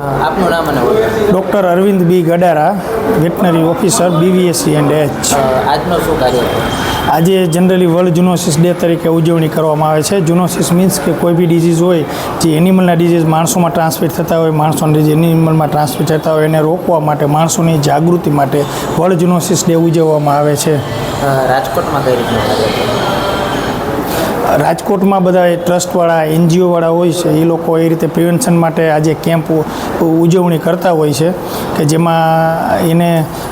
આપનું નામ અને હોદ્દો? Doctor Arvind B Gadara, veterinary officer, BVSC and H. આજનો શું કાર્યક્રમ? આજે જનરલી વર્લ્ડ ઝૂનોસિસ ડે તરીકે ઉજવણી કરવામાં આવે છે. ઝૂનોસિસ મીન્સ કે કોઈ બી ડિઝીઝ હોય જે એનિમલના ડિઝીઝ માણસોમાં ટ્રાન્સમિટ થતા હોય, માણસોના ડિઝીઝ એનિમલમાં ટ્રાન્સમિટ થતા હોય, એને રોકવા માટે, માણસોની જાગૃતિ માટે વર્લ્ડ ઝૂનોસિસ ડે ઉજવવામાં આવે છે. રાજકોટમાં કઈ રીતનો કાર્યક્રમ? રાજકોટમાં બધા ટ્રસ્ટવાળા, NGOવાળા હોય છે, એ લોકો એ રીતે પ્રિવેન્શન માટે આજે કેમ્પ ઉજવણી કરતા હોય છે કે જેમાં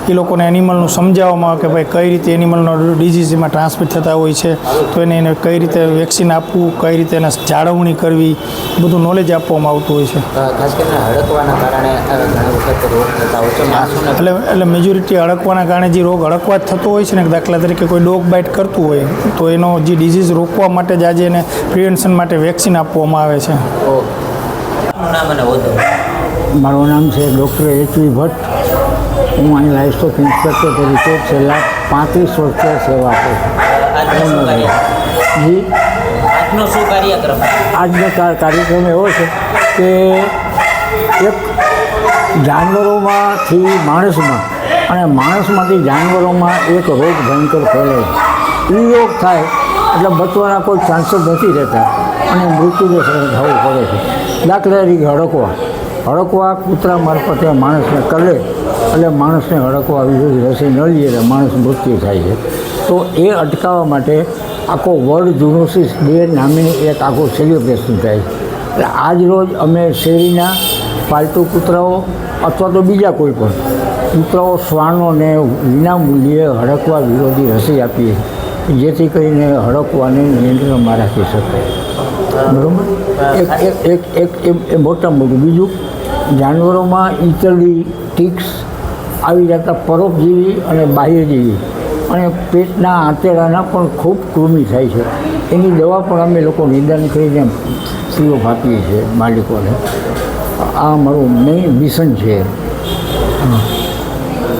એ લોકોને એનિમલનું સમજાવવામાં આવે કે ભાઈ કઈ રીતે એનિમલનો ડિઝીઝ એમાં ટ્રાન્સમિટ થતા હોય છે, તો એને કઈ રીતે વેક્સિન આપવું, કઈ રીતે એને જાળવણી કરવી, બધું નોલેજ આપવામાં આવતું હોય છે. ખાસ કરીને હડકવાના કારણે ઘણા વખત રોગ થતા હોય છે માણસોને. એટલે મેજોરિટી હડકવાના કારણે જે રોગ હડકવા જ થતો હોય છે ને, દાખલા તરીકે કોઈ ડોગ બાઇટ કરતું હોય તો એનો જે ડિઝીઝ રોકવા માટે જ આજે એને પ્રિવેન્શન માટે વેક્સિન આપવામાં આવે છે. આપનું નામ અને હોદ્દો? મારું નામ છે ડૉક્ટર HV ભટ્ટ. હું અહીં લાઇવસ્ટોક ઇન્સ્પેક્ટર તરીકે છેલ્લા 35 વર્ષથી સેવા આપું છું. આજનો શું કાર્યક્રમ? આજનો કાર્યક્રમ એવો છે કે એક જાનવરોમાંથી માણસમાં અને માણસમાંથી જાનવરોમાં એક રોગ ભયંકર ફેલાય છે. એ રોગ થાય એટલે બચવાના કોઈ ચાન્સ જ નથી રહેતા અને મૃત્યુને થવું પડે છે. દાખલા તરીકે હડકવા કૂતરા મારફતે માણસને કરે એટલે માણસને હડકવા વિરોધી રસી ન લઈએ એટલે માણસ મૃત્યુ થાય છે. તો એ અટકાવવા માટે આખો વર્લ્ડ ઝૂનોસિસ ડે નામની એક આખું સેલિબ્રેશન થાય છે. એટલે આજ રોજ અમે શેરીના પાલતુ કૂતરાઓ અથવા તો બીજા કોઈ પણ કૂતરાઓ, શ્વાનોને વિનામૂલ્યે હડકવા વિરોધી રસી આપીએ જેથી કરીને હડકવાને નિયંત્રણમાં રાખી શકાય. બરાબર? એક મોટામાં મોટું. બીજું, જાનવરોમાં ઈતરડી, ટિક્સ આવી જતા પરોપજીવી અને બાહ્યજીવી અને પેટના આંતરડાના પણ ખૂબ કૃમિ થાય છે. એની દવા પણ અમે લોકો નિદાન કરીને પીઓ આપીએ છીએ માલિકોને. આ મારું મેઇન મિશન છે.